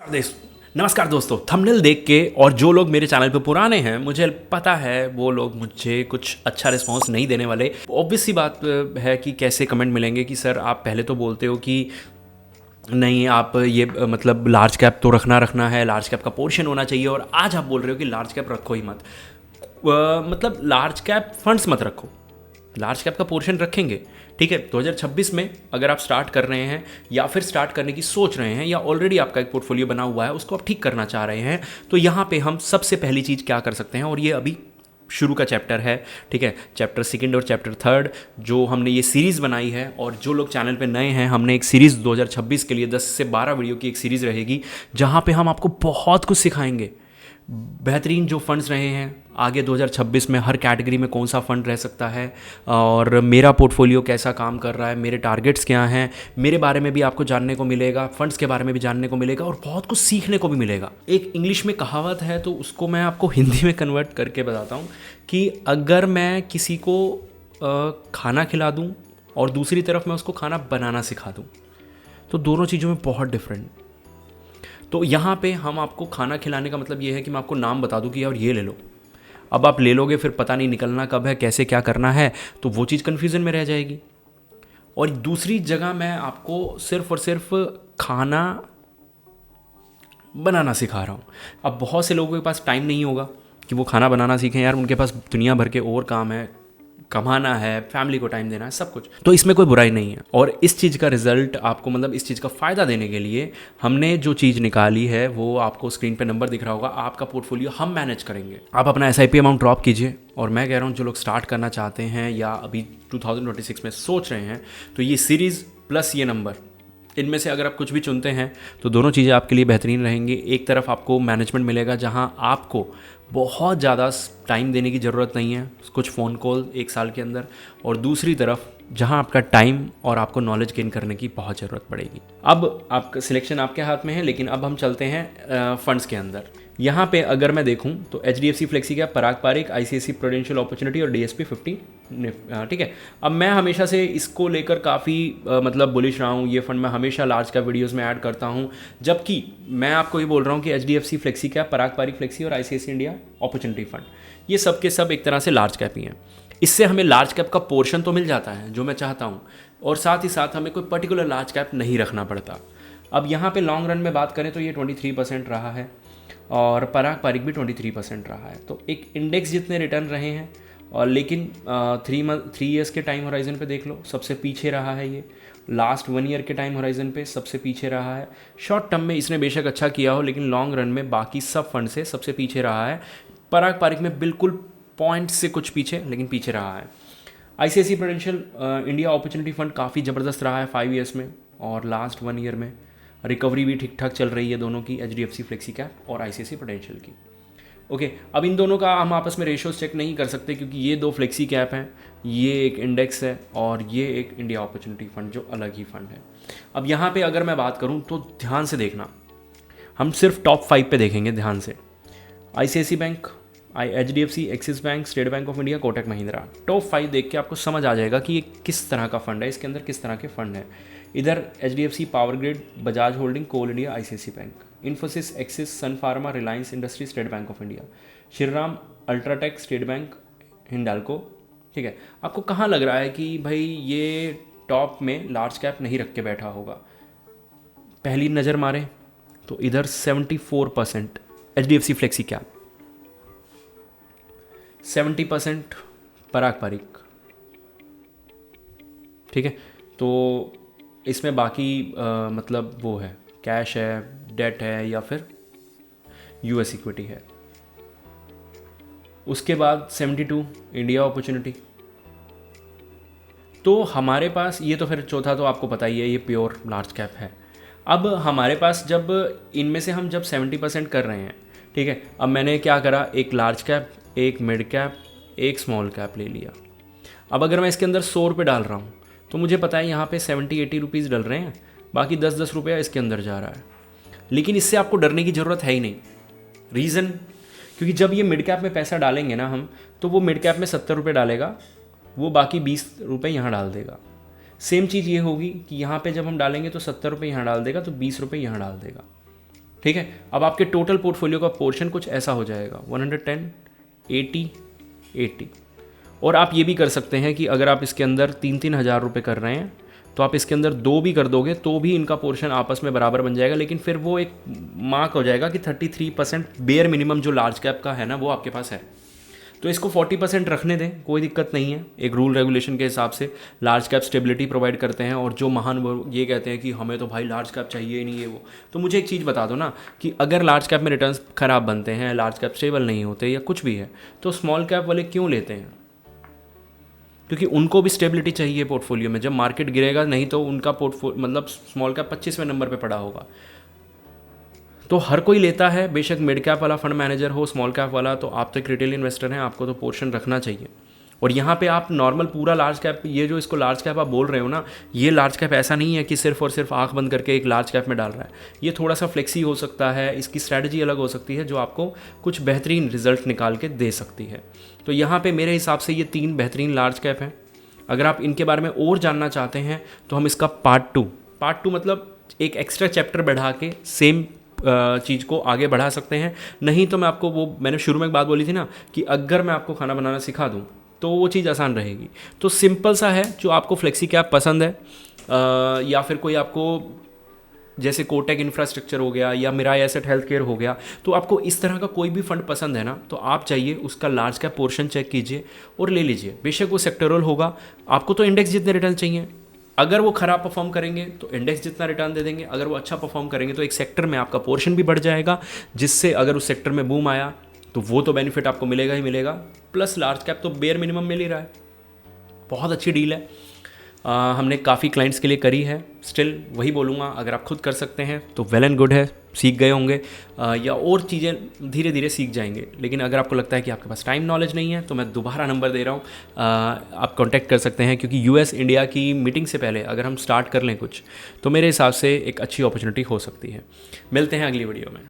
नमस्कार दोस्तों, थंबनेल देख के और जो लोग मेरे चैनल पे पुराने हैं मुझे पता है वो लोग मुझे कुछ अच्छा रिस्पांस नहीं देने वाले। ऑब्वियस सी बात है कि कैसे कमेंट मिलेंगे कि सर आप पहले तो बोलते हो कि नहीं आप ये मतलब लार्ज कैप तो रखना है, लार्ज कैप का पोर्शन होना चाहिए, और आज आप बोल रहे हो कि लार्ज कैप रखो ही मत। मतलब लार्ज कैप फंड्स मत रखो, लार्ज कैप का पोर्शन रखेंगे। ठीक है, 2026 में अगर आप स्टार्ट कर रहे हैं या फिर स्टार्ट करने की सोच रहे हैं या ऑलरेडी आपका एक पोर्टफोलियो बना हुआ है उसको आप ठीक करना चाह रहे हैं, तो यहाँ पे हम सबसे पहली चीज़ क्या कर सकते हैं, और ये अभी शुरू का चैप्टर है। ठीक है, चैप्टर सेकंड और चैप्टर थर्ड जो हमने ये सीरीज़ बनाई है, और जो लोग चैनल पे नए हैं, हमने एक सीरीज़ 2026 के लिए 10 से 12 वीडियो की एक सीरीज़ रहेगी जहाँ पे हम आपको बहुत कुछ सिखाएंगे। बेहतरीन जो फंड्स रहे हैं आगे 2026 में, हर कैटेगरी में कौन सा फ़ंड रह सकता है, और मेरा पोर्टफोलियो कैसा काम कर रहा है, मेरे टारगेट्स क्या हैं, मेरे बारे में भी आपको जानने को मिलेगा, फंड्स के बारे में भी जानने को मिलेगा, और बहुत कुछ सीखने को भी मिलेगा। एक इंग्लिश में कहावत है तो उसको मैं आपको हिंदी में कन्वर्ट करके बताता हूँ कि अगर मैं किसी को खाना खिला दूँ और दूसरी तरफ मैं उसको खाना बनाना सिखा दूँ तो दोनों चीज़ों में बहुत डिफरेंट। तो यहाँ पे हम आपको खाना खिलाने का मतलब ये है कि मैं आपको नाम बता दूँ कि यार ये ले लो, अब आप ले लोगे फिर पता नहीं निकलना कब है, कैसे क्या करना है, तो वो चीज़ कन्फ्यूज़न में रह जाएगी। और दूसरी जगह मैं आपको सिर्फ और सिर्फ खाना बनाना सिखा रहा हूँ। अब बहुत से लोगों के पास टाइम नहीं होगा कि वो खाना बनाना सीखें, यार उनके पास दुनिया भर के और काम है, कमाना है, फैमिली को टाइम देना है, सब कुछ, तो इसमें कोई बुराई नहीं है। और इस चीज़ का रिजल्ट आपको, मतलब इस चीज़ का फ़ायदा देने के लिए हमने जो चीज़ निकाली है वो आपको स्क्रीन पे नंबर दिख रहा होगा, आपका पोर्टफोलियो हम मैनेज करेंगे। आप अपना SIP अमाउंट ड्रॉप कीजिए, और मैं कह रहा हूँ जो लोग स्टार्ट करना चाहते हैं या अभी 2026 में सोच रहे हैं, तो ये सीरीज़ प्लस ये नंबर, इनमें से अगर आप कुछ भी चुनते हैं तो दोनों चीज़ें आपके लिए बेहतरीन रहेंगी। एक तरफ आपको मैनेजमेंट मिलेगा जहां आपको बहुत ज़्यादा टाइम देने की ज़रूरत नहीं है, कुछ फ़ोन कॉल 1 साल के अंदर, और दूसरी तरफ जहां आपका टाइम और आपको नॉलेज गेन करने की बहुत ज़रूरत पड़ेगी। अब आपका सिलेक्शन आपके हाथ में है, लेकिन अब हम चलते हैं फंड्स के अंदर। यहाँ पे अगर मैं देखूँ तो HDFC फ्लेक्सी कैप, पराग पारिक, ICICI प्रूडेंशियल अपॉर्चुनिटी और DSP 50। ठीक है, अब मैं हमेशा से इसको लेकर काफ़ी मतलब बुलिश रहा हूँ। ये फंड मैं हमेशा लार्ज कैप वीडियोस में ऐड करता हूँ, जबकि मैं आपको ये बोल रहा हूँ कि HDFC फ्लेक्सी कैप, पराग पारिक फ्लेक्सी और ICICI इंडिया अपॉर्चुनिटी फंड, ये सब के सब एक तरह से लार्ज कैप ही हैं। इससे हमें लार्ज कैप का पोर्शन तो मिल जाता है जो मैं चाहता हूँ, और साथ ही साथ हमें कोई पर्टिकुलर लार्ज कैप नहीं रखना पड़ता। अब यहाँ पे लॉन्ग रन में बात करें तो ये 23% रहा है, और पराग पारिक भी 23% रहा है। तो एक इंडेक्स जितने रिटर्न रहे हैं, और लेकिन 3 ईयर्स के टाइम होराइजन पे देख लो, सबसे पीछे रहा है ये। लास्ट 1 ईयर के टाइम होराइजन पे सबसे पीछे रहा है। शॉर्ट टर्म में इसने बेशक अच्छा किया हो, लेकिन लॉन्ग रन में बाकी सब फंड से सबसे पीछे रहा है। पराग पारिक में बिल्कुल पॉइंट से कुछ पीछे, लेकिन पीछे रहा है। ICICI prudential India opportunity fund काफ़ी ज़बरदस्त रहा है 5 ईयर्स में, और लास्ट 1 ईयर में रिकवरी भी ठीक ठाक चल रही है दोनों की, HDFC फ्लेक्सी कैप और ICICI प्रूडेंशियल की। ओके, अब इन दोनों का हम आपस में रेशियोज चेक नहीं कर सकते क्योंकि ये 2 फ्लेक्सी कैप हैं, ये एक इंडेक्स है और ये एक इंडिया अपॉर्चुनिटी फंड जो अलग ही फंड है। अब यहाँ पे अगर मैं बात करूँ तो ध्यान से देखना, हम सिर्फ टॉप 5 पे देखेंगे ध्यान से। ICICI bank, HDFC, axis bank, state Bank of India, Kotak Mahindra. Top 5 देख के आपको समझ आ जाएगा कि ये किस तरह का फंड है, इसके अंदर किस तरह के फंड हैं। इधर HDFC, power grid, Bajaj holding, coal India, ICICI bank, Infosys, Axis, Sun Pharma, Reliance industry, State Bank of India, Shriram, UltraTech, State Bank, Hindalco. ठीक है, आपको कहाँ लग रहा है कि भाई ये टॉप में लार्ज कैप नहीं रख के बैठा होगा? पहली नज़र मारें तो इधर 74% HDFC फ्लेक्सी कैप, 70% पराग पारिक। ठीक है, तो इसमें बाकी मतलब वो है, कैश है, डेट है, या फिर US इक्विटी है। उसके बाद 72 इंडिया अपॉर्चुनिटी। तो हमारे पास ये, तो फिर चौथा तो आपको पता ही है, ये प्योर लार्ज कैप है। अब हमारे पास जब इनमें से हम जब 70% कर रहे हैं, ठीक है, अब मैंने क्या करा, एक लार्ज कैप, एक मिड कैप, एक स्मॉल कैप ले लिया। अब अगर मैं इसके अंदर 100 रुपये डाल रहा हूँ तो मुझे पता है यहाँ पे 70-80 रुपीज़ डल रहे हैं, बाकी 10-10 रुपया इसके अंदर जा रहा है। लेकिन इससे आपको डरने की ज़रूरत है ही नहीं। रीज़न, क्योंकि जब ये मिड कैप में पैसा डालेंगे ना हम, तो वो मिड कैप में 70 रुपये डालेगा, वो बाकी 20 रुपये यहाँ डाल देगा। सेम चीज़ ये होगी कि यहाँ पे जब हम डालेंगे तो 70 रुपये यहाँ डाल देगा, तो 20 रुपये यहाँ डाल देगा। ठीक है, अब आपके टोटल पोर्टफोलियो का पोर्शन कुछ ऐसा हो जाएगा 110, 80, 80। और आप ये भी कर सकते हैं कि अगर आप इसके अंदर 3-3 हज़ार रुपये कर रहे हैं तो आप इसके अंदर 2 भी कर दोगे तो भी इनका पोर्शन आपस में बराबर बन जाएगा, लेकिन फिर वो एक मार्क हो जाएगा कि 33% बेयर मिनिमम जो लार्ज कैप का है ना वो आपके पास है। तो इसको 40% रखने दें, कोई दिक्कत नहीं है। एक रूल रेगुलेशन के हिसाब से लार्ज कैप स्टेबिलिटी प्रोवाइड करते हैं, और जो महान ये कहते हैं कि हमें तो भाई लार्ज कैप चाहिए ही नहीं है वो, तो मुझे एक चीज़ बता दो ना कि अगर लार्ज कैप में रिटर्न्स ख़राब बनते हैं, लार्ज कैप स्टेबल नहीं होते या कुछ भी है, तो स्मॉल कैप वाले क्यों लेते हैं? क्योंकि उनको भी स्टेबिलिटी चाहिए पोर्टफोलियो में। जब मार्केट गिरेगा नहीं तो उनका पोर्टफोलियो मतलब स्मॉल कैप 25वें नंबर पे पड़ा होगा। तो हर कोई लेता है, बेशक मिड कैप वाला फंड मैनेजर हो, स्मॉल कैप वाला, तो आप तो एक रिटेल इन्वेस्टर हैं, आपको तो पोर्शन रखना चाहिए। और यहाँ पे आप नॉर्मल पूरा लार्ज कैप, ये जो इसको लार्ज कैप आप बोल रहे हो ना, ये लार्ज कैप ऐसा नहीं है कि सिर्फ और सिर्फ आंख बंद करके एक लार्ज कैप में डाल रहा है। ये थोड़ा सा फ्लेक्सी हो सकता है, इसकी स्ट्रैटेजी अलग हो सकती है जो आपको कुछ बेहतरीन रिजल्ट निकाल के दे सकती है। तो यहाँ पे मेरे हिसाब से ये 3 बेहतरीन लार्ज कैप हैं। अगर आप इनके बारे में और जानना चाहते हैं तो हम इसका पार्ट टू मतलब एक एक्स्ट्रा चैप्टर बढ़ा के सेम चीज़ को आगे बढ़ा सकते हैं। नहीं तो मैं आपको वो, मैंने शुरू में एक बात बोली थी ना कि अगर मैं आपको खाना बनाना सिखा दूँ तो वो चीज़ आसान रहेगी। तो सिंपल सा है, जो आपको फ्लेक्सी कैप पसंद है या फिर कोई आपको जैसे कोटेक इंफ्रास्ट्रक्चर हो गया या मिराई एसेट हेल्थ केयर हो गया, तो आपको इस तरह का कोई भी फंड पसंद है ना, तो आप चाहिए उसका लार्ज कैप पोर्शन चेक कीजिए और ले लीजिए। बेशक वो सेक्टरल होगा, आपको तो इंडेक्स जितने रिटर्न चाहिए। अगर वो खराब परफॉर्म करेंगे तो इंडेक्स जितना रिटर्न दे देंगे, अगर वो अच्छा परफॉर्म करेंगे तो एक सेक्टर में आपका पोर्शन भी बढ़ जाएगा, जिससे अगर उस सेक्टर में बूम आया तो वो तो बेनिफिट आपको मिलेगा ही मिलेगा, प्लस लार्ज कैप तो बेयर मिनिमम मिल ही रहा है। बहुत अच्छी डील है। हमने काफ़ी क्लाइंट्स के लिए करी है। स्टिल वही बोलूँगा, अगर आप खुद कर सकते हैं तो वेल एंड गुड है, सीख गए होंगे या और चीज़ें धीरे धीरे सीख जाएंगे। लेकिन अगर आपको लगता है कि आपके पास टाइम नॉलेज नहीं है तो मैं दोबारा नंबर दे रहा हूँ, आप कांटेक्ट कर सकते हैं। क्योंकि US इंडिया की मीटिंग से पहले अगर हम स्टार्ट कर लें कुछ, तो मेरे हिसाब से एक अच्छी अपॉर्चुनिटी हो सकती है। मिलते हैं अगली वीडियो में।